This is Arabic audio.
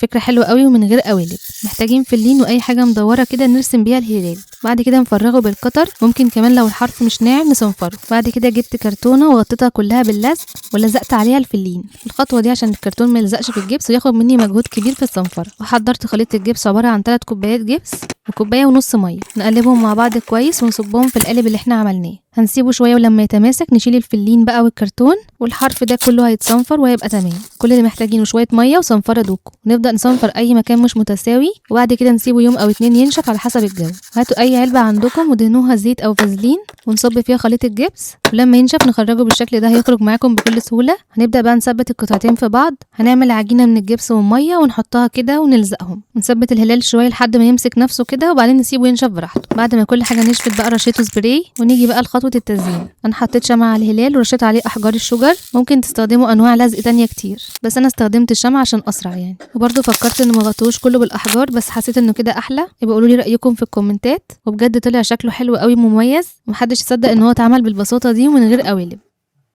فكرة حلوة قوي ومن غير قوالب. محتاجين فلين واي حاجة مدورة كده نرسم بيها الهلال. بعد كده نفرغه بالقطر، ممكن كمان لو الحرف مش ناعم نصنفره. بعد كده جبت كرتونة وغطيتها كلها باللزق ولزقت عليها الفلين. الخطوة دي عشان الكرتون ما يلزقش في الجبس وياخد مني مجهود كبير في الصنفرة. وحضرت خليط الجبس عبارة عن 3 كوبايات جبس وكوباية ونص مية. نقلبهم مع بعض كويس ونصبهم في القالب اللي احنا عملناه. هنسيبه شويه ولما يتماسك نشيل الفلين بقى والكرتون، والحرف ده كله هيتصنفر وهيبقى تمام. كل اللي محتاجينه شويه ميه وصنفره دوكو. ونبدا نصنفر اي مكان مش متساوي، وبعد كده نسيبه يوم او 2 ينشف على حسب الجو. هاتوا اي علبه عندكم ودهنوها زيت او فازلين ونصب فيها خليط الجبس، ولما ينشف نخرجه بالشكل ده هيخرج معاكم بكل سهوله. هنبدا بقى نثبت القطعتين في بعض. هنعمل عجينه من الجبس والميه ونحطها كده ونلزقهم، ونثبت الهلال شويه لحد ما يمسك نفسه كده، وبعدين نسيبه ينشف براحته. بعد ما كل حاجه نشفت بقى رشيته سبراي، ونيجي بقى لخطوه التزيين. انا حطيت شمع على الهلال ورشيت عليه احجار الشجر. ممكن تستخدموا انواع لزق تانية كتير، بس انا استخدمت الشمع عشان اسرع يعني. وبرده فكرت ان ما غطوش كله بالاحجار، بس حسيت انه كده احلى. يبقى قولوا لي رايكم في الكومنتات. وبجد طلع شكله حلو قوي مميز، ومحدش يصدق ان هو اتعمل بالبساطه دي ومن غير قوالب.